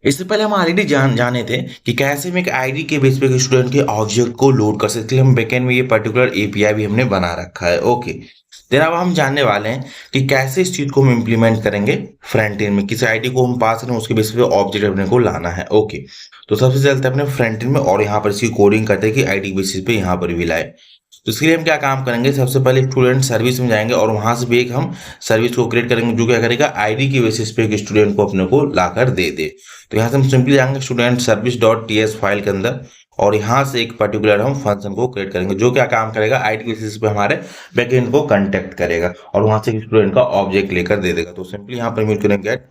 इससे पहले हम ऑलरेडी जाने थे कि कैसे हम एक आईडी के बेस पे स्टूडेंट के ऑब्जेक्ट को लोड कर सकते हैं। हम बैकएंड में ये पर्टिकुलर एपीआई भी हमने बना रखा है। ओके, देन अब हम जानने वाले हैं कि कैसे इस चीज को हम इम्प्लीमेंट करेंगे फ्रंट एंड में। किसी आईडी को हम पास करें उसके बेस पे ऑब्जेक्ट अपने को लाना है। ओके, तो सबसे चलते हैं अपने फ्रंट एंड में और यहाँ पर इसकी कोडिंग करते हैं कि आईडी बेसिस पे यहाँ पर भी लाए। तो इसके लिए हम क्या काम करेंगे, सबसे पहले स्टूडेंट सर्विस में जाएंगे और वहां से भी एक हम सर्विस को क्रिएट करेंगे जो क्या करेगा, आईडी की बेसिस पे एक स्टूडेंट को अपने को लाकर दे दे। तो यहाँ से हम सिंपली जाएंगे student service dot T S file के अंदर और यहाँ से एक पर्टिकुलर हम फंक्शन को क्रिएट करेंगे जो क्या काम करेगा, आईडी की बेसिस पे हमारे बैकएंड को कांटेक्ट करेगा और वहां से स्टूडेंट का ऑब्जेक्ट लेकर दे देगा। तो सिंपली यहाँ पर यूज करेंगे गेट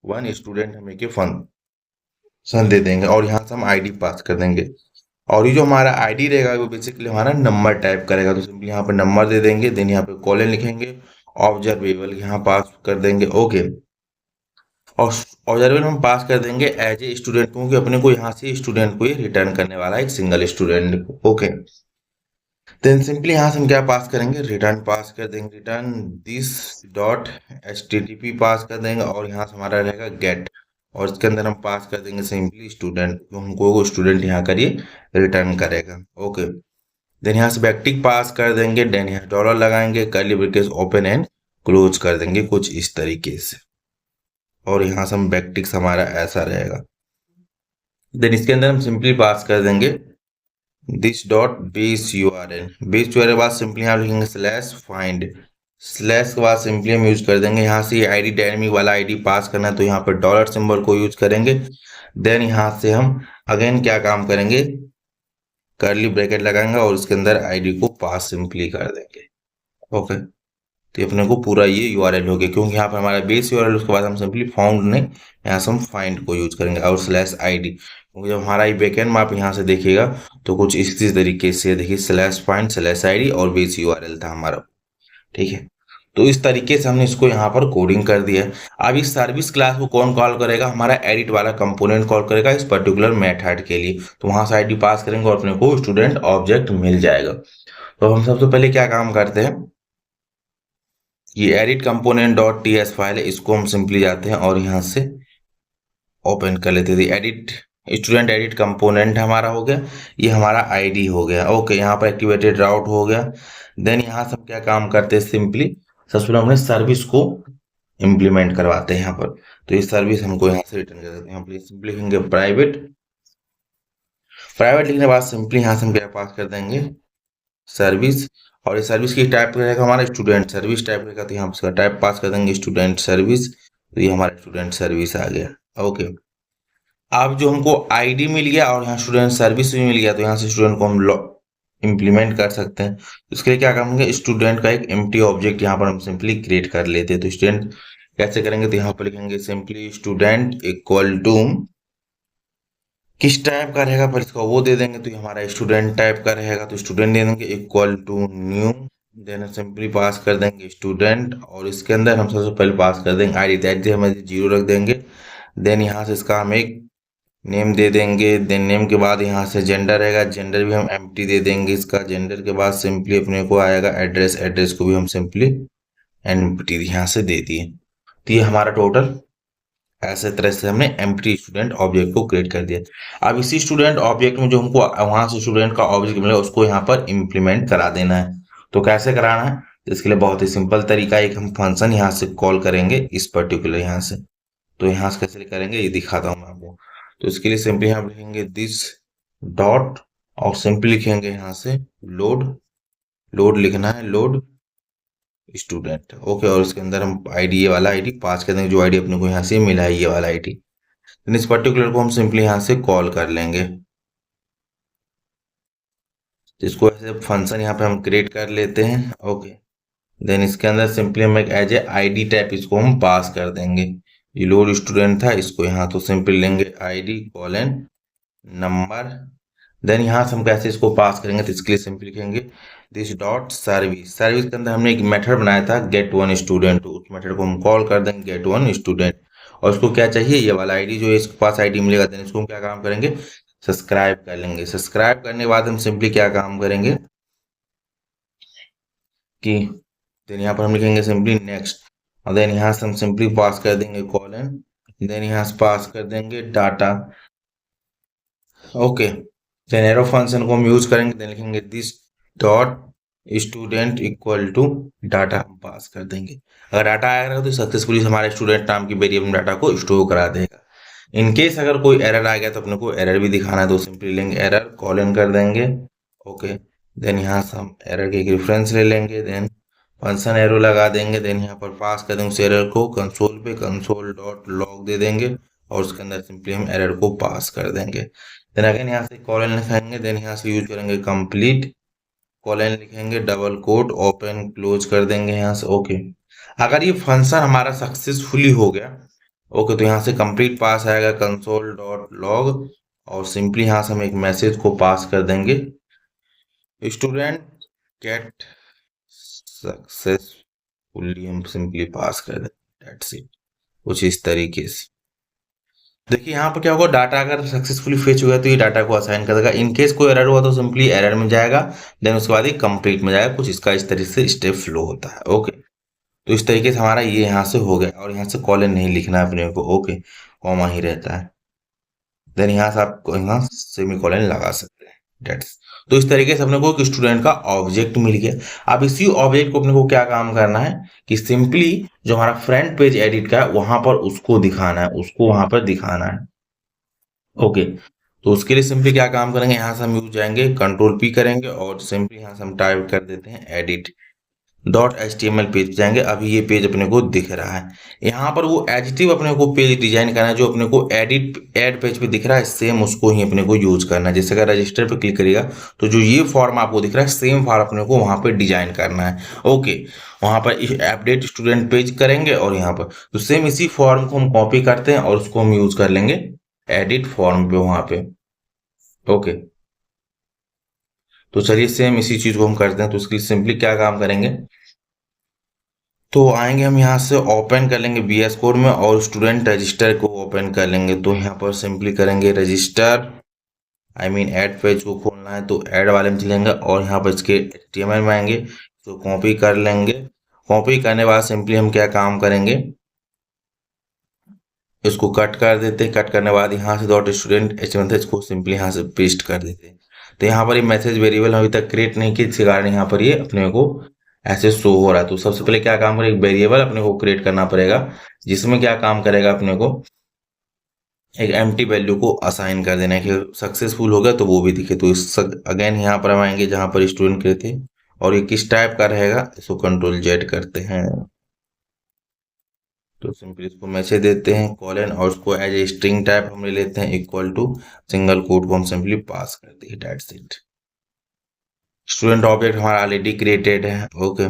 वन स्टूडेंट, हमें के फंक्शन दे देंगे और यहाँ से हम आईडी पास कर देंगे और ये जो हमारा आईडी रहेगा वो बेसिकली हमारा नंबर टाइप करेगा। तो सिंपली यहाँ पर नंबर दे देंगे, देन यहाँ पे कॉलन लिखेंगे, ऑब्जर्वेबल यहाँ पास कर देंगे। ओके, और ऑब्जर्वेबल हम पास कर देंगे एज ए स्टूडेंट क्योंकि अपने को यहाँ से स्टूडेंट को ये रिटर्न करने वाला है, एक सिंगल स्टूडेंट को। ओके, देन सिंपली यहाँ से हम क्या पास करेंगे, रिटर्न पास कर देंगे, return this dot H T T P pass कर देंगे और यहाँ से हमारा रहेगा गेट और इसके अंदर हम पास कर देंगे सिंपली स्टूडेंट, तो हमको वो स्टूडेंट यहाँ करिए रिटर्न करेगा। ओके, देन यहाँ से बैकटिक पास कर देंगे, देन यहाँ डॉलर लगाएंगे, curly bracket open and close कर देंगे कुछ इस तरीके से और यहाँ से हम बैकटिक्स हमारा ऐसा रहेगा। देन इसके अंदर हम सिंपली पास कर देंगे this dot base URL, base URL के बाद सिंपली यहाँ लिखेंगे स्लैश फाइंड, स्लैश के बाद सिंपली हम यूज कर देंगे यहाँ से आईडी डायनेमिक वाला आईडी पास करना है तो यहाँ पर डॉलर सिंबल को यूज करेंगे। देन यहाँ से हम अगेन क्या काम करेंगे, कर्ली ब्रैकेट लगाएंगे और उसके अंदर आईडी को पास सिंपली कर देंगे। ओके, तो अपने को पूरा ये यूआरएल हो गया क्योंकि यहाँ पर हमारा बेस यूआरएल, उसके बाद हम सिंपली फाउंड ने यहाँ से हम फाइंड को यूज करेंगे और स्लैश आईडी, क्योंकि जब हमारा ये बैकएंड में आप यहाँ से देखिएगा तो कुछ इसी तरीके से देखिए स्लैश फाइंड स्लैश आईडी और बेस यूआरएल था हमारा। ठीक है, तो इस तरीके से हमने इसको यहाँ पर कोडिंग कर दिया है। अब इस सर्विस क्लास को कौन कॉल करेगा, हमारा एडिट वाला कंपोनेंट कॉल करेगा इस पर्टिकुलर मेथड के लिए। तो वहां से आईडी पास करेंगे और अपने को स्टूडेंट ऑब्जेक्ट मिल जाएगा। तो हम सबसे पहले क्या काम करते हैं, ये edit component dot T S file है, इसको हम सिंपली जाते हैं और यहाँ से ओपन कर लेते थे। एडिट स्टूडेंट एडिट कंपोनेंट हमारा हो गया, ये हमारा आईडी हो गया। ओके, यहाँ पर एक्टिवेटेड राउट हो गया। देन यहाँ से हम क्या काम करते हैं, सिंपली सबसे पहले हमने सर्विस को इम्प्लीमेंट करवाते हैं यहाँ पर। तो ये सर्विस हमको यहाँ से रिटर्न कर देते हैं। यहाँ सिंपली लिखेंगे प्राइवेट, प्राइवेट लिखने के बाद सिंपली यहाँ से हम क्या पास कर देंगे सर्विस और ये सर्विस की टाइप रहेगा हमारा स्टूडेंट सर्विस टाइप रहेगा, तो यहाँ पर इसका टाइप पास कर देंगे स्टूडेंट सर्विस। तो ये हमारा स्टूडेंट सर्विस आ गया। ओके, अब जो हमको आईडी मिल गया और यहाँ स्टूडेंट सर्विस भी मिल गया तो यहाँ से स्टूडेंट को हम इम्प्लीमेंट कर सकते हैं। इसके लिए क्या करेंगे, स्टूडेंट का एक एम्प्टी ऑब्जेक्ट यहाँ पर हम सिंपली क्रिएट कर लेते हैं। तो स्टूडेंट कैसे करेंगे, तो यहाँ पर लिखेंगे सिंपली स्टूडेंट इक्वल टू किस टाइप का रहेगा पर इसका वो दे देंगे, तो ये हमारा स्टूडेंट टाइप का रहेगा। तो स्टूडेंट दे देंगे equal to new, then simply pass कर देंगे स्टूडेंट और इसके अंदर हम सबसे पहले पास कर देंगे आईडी, दैट हमें 0 रख देंगे। देन यहाँ से इसका हम एक नेम दे देंगे, देन नेम के बाद यहाँ से जेंडर रहेगा, जेंडर भी हम एम्प्टी दे देंगे इसका। जेंडर के बाद सिंपली अपने को आएगा एड्रेस, एड्रेस को भी हम सिंपली एम्प्टी यहाँ से दे दिए। तो ये हमारा टोटल ऐसे तरह से हमने एम्प्टी स्टूडेंट ऑब्जेक्ट को क्रिएट कर दिया। अब इसी स्टूडेंट ऑब्जेक्ट में जो हमको वहां से स्टूडेंट का ऑब्जेक्ट मिला उसको यहाँ पर इम्प्लीमेंट करा देना है। तो कैसे कराना है, तो इसके लिए बहुत ही सिंपल तरीका, एक हम फंक्शन यहाँ से कॉल करेंगे इस पर्टिकुलर यहाँ से। तो यहाँ से कैसे करेंगे ये दिखाता हूँ मैं आपको। तो इसके लिए सिंपली यहाँ लिखेंगे दिस डॉट और सिंपली लिखेंगे यहाँ से लोड, लोड लिखना है लोड स्टूडेंट। ओके, और इसके अंदर हम आईडी ये वाला आईडी पास कर देंगे जो आईडी अपने को यहाँ से मिला है ये वाला आईडी। इस पर्टिकुलर को हम सिंपली यहाँ से कॉल कर लेंगे। तो इसको ऐसे फंक्शन यहाँ पे हम क्रिएट कर लेते हैं। ओके, देन इसके अंदर सिंपली हम एक एज ए आईडी टाइप इसको हम पास कर देंगे। ये लोड स्टूडेंट था, इसको यहाँ तो सिंपली लेंगे आईडी कॉलन नंबर। देन यहाँ से हम कैसे इसको पास करेंगे, तो इसके लिए सिंपली लिखेंगे दिस डॉट सर्विस, सर्विस के अंदर हमने एक मेथड बनाया था गेट वन स्टूडेंट, उस मेथड को हम कॉल कर देंगे गेट वन स्टूडेंट और इसको क्या चाहिए ये वाला आईडी जो इसके पास आईडी मिलेगा। देन इसको हम क्या काम करेंगे, सब्सक्राइब कर लेंगे। सब्सक्राइब करने के बाद हम सिंपली क्या काम करेंगे कि देन यहाँ पर हम लिखेंगे सिंपली नेक्स्ट और देन यहाँ से हम सिंपली पास कर देंगे कॉलन देन यहाँ से पास कर देंगे data. Okay, then arrow function को हम यूज करेंगे, देन लिखेंगे this dot student equal to data हम पास कर देंगे। अगर डाटा आएगा तो सक्सेसफुली हमारे स्टूडेंट नाम की वेरिएबल डाटा को स्टोर करा देगा। इन केस अगर कोई एरर आ गया तो अपने को एरर भी दिखाना है, तो सिंपली लेंगे एरर कॉलन कर देंगे। ओके, देन यहाँ से हम एरर के एक रेफरेंस ले लेंगे, देन फंक्शन एरो लगा देंगे, देन यहाँ पर पास कर देंगे उस एरर को कंसोल पे, कंसोल डॉट लॉग दे देंगे और उसके अंदर सिंपली हम एरर को पास कर देंगे। देन अगेन यहाँ से कॉलन लिखेंगे, देन यहाँ से यूज करेंगे कंप्लीट कॉलन लिखेंगे, डबल कोट ओपन क्लोज कर देंगे यहाँ से। ओके, अगर ये फंक्शन हमारा सक्सेसफुली हो गया, ओके, तो यहाँ से कंप्लीट पास आएगा कंसोल डॉट लॉग और सिंपली यहाँ से हम एक मैसेज को पास कर देंगे, स्टूडेंट गेट सक्सेसफुली, हम सिंपली पास कर देंगे, दैट्स इट। कुछ इस तरीके से देखिए यहाँ पर क्या होगा, डाटा अगर सक्सेसफुली फेच हुआ तो ये डाटा को असाइन कर देगा। इन केस कोई एरर हुआ तो सिंपली एरर में जाएगा, देन उसके बाद ही कंप्लीट में जाएगा। कुछ इसका इस तरीके से स्टेप फ्लो होता है। ओके, तो इस तरीके से हमारा ये यहाँ से हो गया और यहाँ से कॉलन नहीं लिखना है अपने को। ओके, कॉमा ही रहता है, देन यहाँ से आप यहाँ सेमी कॉलन लगा सकते हैं, डेट्स। तो इस तरीके से अपने को एक स्टूडेंट का ऑब्जेक्ट मिल गया। अब इसी ऑब्जेक्ट को अपने को क्या काम करना है कि सिंपली जो हमारा फ्रंट पेज एडिट का है वहां पर उसको दिखाना है, उसको वहां पर दिखाना है। ओके, तो उसके लिए सिंपली क्या काम करेंगे, यहाँ से हम यूज जाएंगे कंट्रोल पी करेंगे और सिंपली यहाँ से हम टाइप कर देते हैं एडिट डॉट HTML पेज जाएंगे। अभी ये पेज अपने को दिख रहा है। यहाँ पर वो एडिटिव अपने को पेज डिजाइन करना है जो अपने को एड पेज पे दिख रहा है, सेम उसको ही अपने को यूज करना है। जैसे अगर रजिस्टर पे क्लिक करिएगा तो जो ये फॉर्म आपको दिख रहा है सेम फॉर्म अपने को वहां पे डिजाइन करना है। ओके, वहां पर अपडेट स्टूडेंट पेज करेंगे और यहाँ पर तो सेम इसी फॉर्म को हम कॉपी करते हैं और उसको हम यूज कर लेंगे एडिट फॉर्म पे वहां पे। ओके, तो चलिए सेम इसी चीज को हम करते हैं। तो उसके लिए सिंपली क्या काम करेंगे, तो आएंगे हम यहाँ से ओपन कर लेंगे VS कोड में और स्टूडेंट रजिस्टर को ओपन कर लेंगे। तो यहाँ पर सिंपली करेंगे register, I mean add page को खोलना है तो ऐड वाले में चलेंगे और यहाँ पर इसके HTML में आएंगे तो कॉपी कर लेंगे। कॉपी करने के बाद सिंपली हम क्या काम करेंगे, इसको कट कर देते हैं। कट करने के बाद यहाँ से डॉट स्टूडेंट HTML था इसको सिंपली यहाँ से पेस्ट कर देते हैं। तो यहाँ पर ये मैसेज वेरिएबल अभी तक क्रिएट नहीं की, इसके कारण यहाँ पर ये अपने को ऐसे शो हो रहा है। तो सबसे पहले क्या काम करेगा, एक वेरिएबल अपने को क्रिएट करना पड़ेगा जिसमें क्या काम करेगा, अपने को एक एम्प्टी वैल्यू को असाइन कर देना है कि सक्सेसफुल हो गया तो वो भी दिखे। तो इस अगेन यहाँ पर हम आएंगे जहाँ पर स्टूडेंट के थे और ये किस टाइप का रहेगा, इसको कंट्रोल जेड करते हैं। तो सिंपली इसको मैसेज देते हैं कॉलन और उसको एज ए स्ट्रिंग टाइप हम ले लेते हैं इक्वल टू सिंगल कोट को हम सिंपली पास करते हैं, दैट्स इट। स्टूडेंट ऑब्जेक्ट हमारा ऑलरेडी क्रिएटेड है। ओके,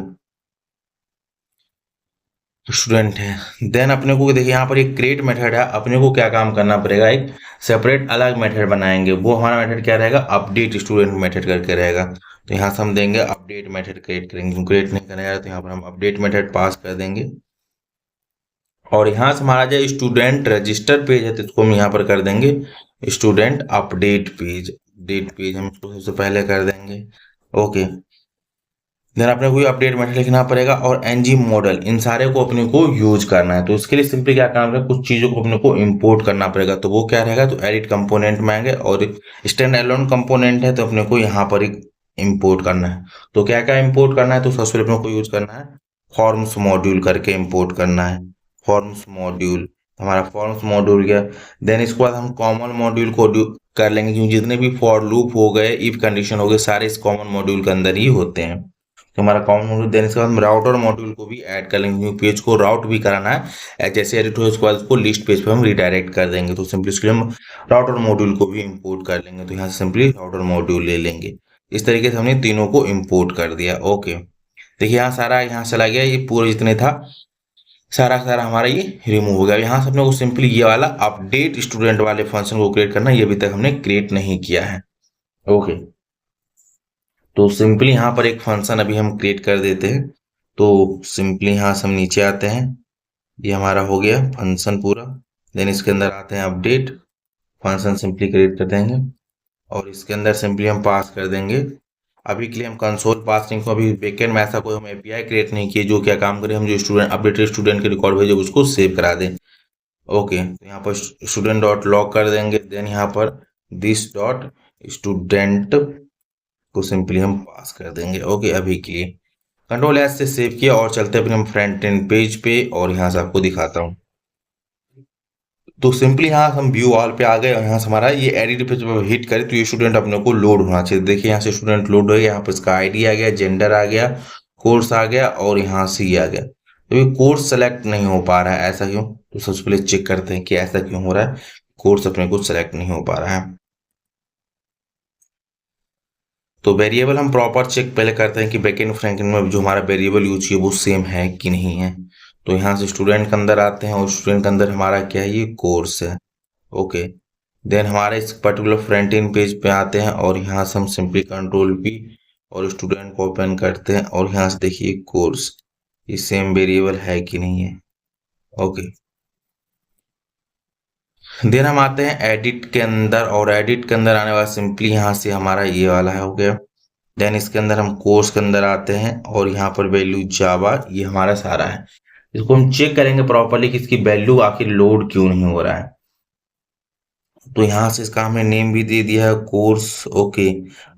स्टूडेंट है। देन अपने को देखिए यहाँ पर एक क्रिएट मेथड है, अपने को क्या काम करना पड़ेगा, एक सेपरेट अलग मेथड बनाएंगे। वो हमारा मेथड क्या रहेगा, अपडेट स्टूडेंट मेथड करके रहेगा। तो यहाँ से हम देंगे अपडेट मेथड क्रिएट करेंगे, क्रिएट नहीं करना है तो यहाँ पर हम अपडेट मेथड पास कर देंगे और यहाँ से हमारा जो स्टूडेंट रजिस्टर पेज है तो इसको हम यहाँ पर कर देंगे student update page. Update page हम इसको सबसे पहले कर देंगे। ओके, देन अपने को अपडेट मेथड लिखना पड़ेगा और ng मॉडल, इन सारे को अपने को यूज करना है। तो इसके लिए सिंपली क्या करना है, कुछ चीजों को अपने को इंपोर्ट करना पड़ेगा। तो वो क्या रहेगा, तो एडिट कंपोनेंट में आएंगे और स्टैंड अलोन कंपोनेंट है तो अपने को यहाँ पर एक इंपोर्ट करना है। तो क्या क्या इंपोर्ट करना है, तो सबसे पहले अपने को यूज करना है फॉर्म्स मॉड्यूल करके इंपोर्ट करना है। फॉर्म्स मॉड्यूल, हमारा फॉर्म्स मॉड्यूल गया। देन इसके बाद हम कॉमन मॉड्यूल को कर लेंगे क्योंकि जितने भी फॉर लूप हो गए, इफ कंडीशन हो गए, सारे इस कॉमन मॉड्यूल के अंदर ही होते हैं। तो हमारा कॉमन मॉड्यूल, देने के बाद हम राउटर मॉड्यूल को भी ऐड कर लेंगे क्योंकि पेज को राउट भी कराना है। जैसे एडिट हो उसके बाद उसको लिस्ट पेज पे हम रिडायरेक्ट कर देंगे। तो सिंपली इसके लिए हम राउटर मॉड्यूल को भी इंपोर्ट कर लेंगे। तो यहाँ से सिंपली राउटर मॉड्यूल ले लेंगे। इस तरीके से हमने तीनों को इंपोर्ट कर दिया। ओके, देखिए यहाँ सारा यहाँ चला गया, ये पूरा जितने था सारा सारा हमारा ये रिमूव हो गया। यहाँ से अपने को सिंपली ये वाला अपडेट स्टूडेंट वाले फंक्शन को क्रिएट करना, ये अभी तक हमने क्रिएट नहीं किया है। ओके, तो सिंपली यहाँ पर एक फंक्शन अभी हम क्रिएट कर देते हैं। तो सिंपली यहाँ से हम नीचे आते हैं, ये हमारा हो गया फंक्शन पूरा। देन इसके अंदर आते हैं अपडेट फंक्शन, सिंपली क्रिएट कर देंगे और इसके अंदर सिंपली हम पास कर देंगे। अभी के लिए हम कंसोल पास नहीं को, अभी बैकएंड में ऐसा कोई हम API क्रिएट नहीं किए जो क्या काम करे, हम जो स्टूडेंट अपडेटेड स्टूडेंट के रिकॉर्ड भेजे उसको सेव करा दें। ओके, तो यहाँ पर स्टूडेंट डॉट लॉग कर देंगे, देन यहाँ पर दिस डॉट स्टूडेंट को सिंपली हम पास कर देंगे। ओके, अभी के लिए कंट्रोल एस से सेव किया और चलते अपने हम फ्रंट एंड पेज पे और यहाँ से आपको दिखाता हूँ। तो सिंपली यहाँ हम व्यू ऑल पे आ गए और यहाँ से हमारा ये एडिट पे जब हिट करें तो ये स्टूडेंट अपने को लोड होना चाहिए। देखिए यहाँ से स्टूडेंट लोड हो गया, यहाँ पर इसका आईडी आ गया, जेंडर आ गया, कोर्स आ गया और यहाँ से ये आ गया। तो ये कोर्स सेलेक्ट नहीं हो पा रहा है, ऐसा क्यों? तो सबसे पहले चेक करते हैं कि ऐसा क्यों हो रहा है, कोर्स अपने को सेलेक्ट नहीं हो पा रहा है। तो वेरिएबल हम प्रॉपर चेक पहले करते हैं कि बैकएंड फ्रंटएंड में जो हमारा वेरिएबल यूज किया वो सेम है कि नहीं है। तो यहाँ से स्टूडेंट के अंदर आते हैं और स्टूडेंट के अंदर हमारा क्या है, ये कोर्स है। ओके, देन हमारे इस पर्टिकुलर फ्रंट एंड पेज पे आते हैं और यहाँ से हम सिंपली कंट्रोल पी और स्टूडेंट को ओपन करते हैं और यहाँ से देखिए कोर्स, ये सेम वेरिएबल है कि नहीं है। ओके, देन हम आते हैं एडिट के अंदर और एडिट के अंदर आने वाला सिंपली यहाँ से हमारा ये वाला है, हो गया। देन इसके अंदर हम कोर्स के अंदर आते हैं और यहाँ पर वैल्यू जावा, ये हमारा सारा है। इसको हम चेक करेंगे प्रॉपरली कि इसकी वैल्यू आखिर लोड क्यों नहीं हो रहा है। तो यहाँ से इसका हमने नेम भी दे दिया है कोर्स। ओके,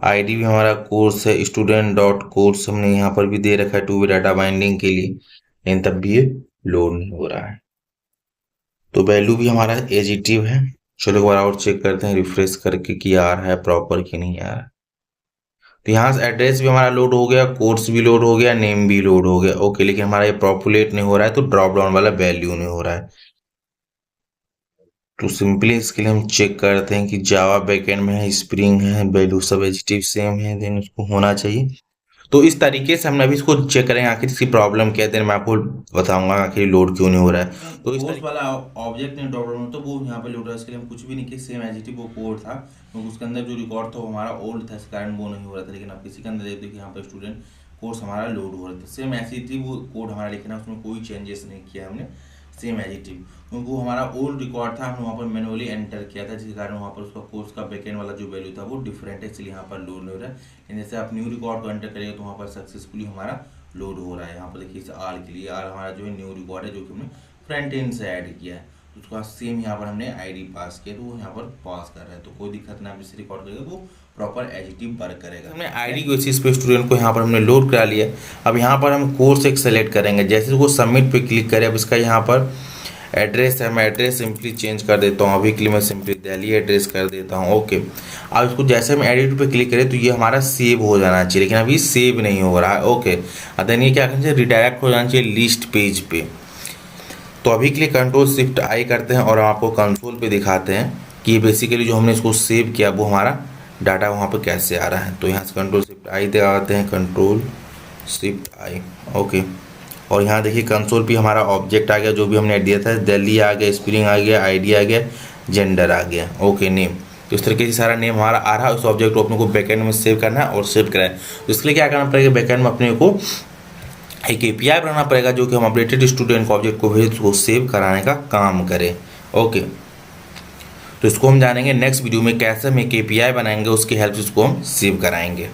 आईडी भी हमारा कोर्स है, स्टूडेंट डॉट कोर्स हमने यहाँ पर भी दे रखा है टू वे डाटा बाइंडिंग के लिए, लेकिन तब भी ये लोड नहीं हो रहा है। तो वैल्यू भी हमारा एजिटिव है। चलो एक बार और चेक करते हैं रिफ्रेश करके कि आ रहा है प्रॉपर कि नहीं आ रहा है। तो यहाँ से एड्रेस भी हमारा लोड हो गया, कोर्स भी लोड हो गया, नेम भी लोड हो गया। ओके, लेकिन हमारा ये पॉपुलेट नहीं हो रहा है, तो ड्रॉप डाउन वाला वैल्यू नहीं हो रहा है। तो सिंपली इसके लिए हम चेक करते हैं कि जावा बैकएंड में है, स्प्रिंग है, वैल्यू सब एचटीटीपी सेम है, देन उसको होना चाहिए। तो इस तरीके से हमने अभी इसको चेक करेंगे आखिर इसकी प्रॉब्लम क्या है, देन मैं आपको बताऊंगा आखिर लोड क्यों नहीं हो रहा है। तो इस वाला ऑब्जेक्ट नहीं ड्रॉप डाउन तो वो यहाँ पे लोड रहा है, इसके लिए हम कुछ भी नहीं किया, सेम एचटीटीपी वो कोड था, तो उसके अंदर जो रिकॉर्ड था वो हमारा ओल्ड था, इस कारण वो नहीं हो रहा था। लेकिन आप किसी के अंदर देखते कि यहाँ पर स्टूडेंट कोर्स हमारा लोड हो रहा था, सेम एचटीटीपी वो कोड हमारा लिखना, उसमें कोई चेंजेस नहीं किया हमने, सेम एडिटिव, क्योंकि वो हमारा ओल्ड रिकॉर्ड था, हमने वहाँ पर मैनुअली एंटर किया था, जिसके कारण वहाँ पर उसका कोर्स का बैकएंड वाला जो वैल्यू था वो डिफरेंट है, इसलिए यहाँ पर लोड नहीं हो रहा है। लेकिन जैसे आप न्यू रिकॉर्ड को एंटर करेंगे तो वहाँ पर सक्सेसफुली हमारा लोड हो रहा है। यहाँ पर देखिए इस आर के लिए, आर हमारा जो है न्यू रिकॉर्ड है जो कि हमने फ्रंट एंड से ऐड किया है, उसका सेम यहाँ पर हमने आईडी पास किया, तो वो यहाँ पर पास कर रहा है, तो कोई दिक्कत नहीं, आप इसे रिकॉर्ड करेगा तो प्रॉपर एडिटिव वर्क करेगा। हमने आईडी को इस पे स्टूडेंट को यहाँ पर हमने लोड करा लिया। अब यहाँ पर हम कोर्स एक सेलेक्ट करेंगे, जैसे वो सबमिट पे क्लिक करें, अब इसका यहाँ पर एड्रेस है, मैं एड्रेस सिंपली चेंज कर देता हूँ, अभी के लिए मैं सिंपली दिल्ली एड्रेस कर देता हूँ। ओके, अब इसको जैसे हम एडिट पे क्लिक करें तो ये हमारा सेव हो जाना चाहिए, लेकिन अभी सेव नहीं हो रहा है। ओके, देन ये क्या करना चाहिए, रिडायरेक्ट हो जाना चाहिए लिस्ट पेज पे। तो अभी के लिए कंट्रोल शिफ्ट आई करते हैं और हम आपको कंसोल पे दिखाते हैं कि बेसिकली जो हमने इसको सेव किया वो हमारा डाटा वहाँ पर कैसे आ रहा है। तो यहाँ से कंट्रोल शिफ्ट आई दबाते हैं, कंट्रोल शिफ्ट आई। ओके, और यहाँ देखिए कंसोल पे हमारा ऑब्जेक्ट आ गया, जो भी हमने दिया था, दिल्ली आ गया, स्प्रिंग आ गया, आईडी आ गया, जेंडर आ गया। ओके, नेम, तो इस तरीके से सारा नेम हमारा आ रहा है। उस ऑब्जेक्ट को अपने को बैकएंड में सेव करना है और सेव कराए, तो इसके लिए क्या करना पड़ेगा, बैकएंड में अपने को एक एपीआई बनाना पड़ेगा जो कि हम अपडेटेड स्टूडेंट को ऑब्जेक्ट को भेज वो सेव कराने का काम करें। ओके, तो इसको हम जानेंगे नेक्स्ट वीडियो में कैसे हम एक एपीआई बनाएंगे, उसकी हेल्प से इसको हम सेव कराएंगे।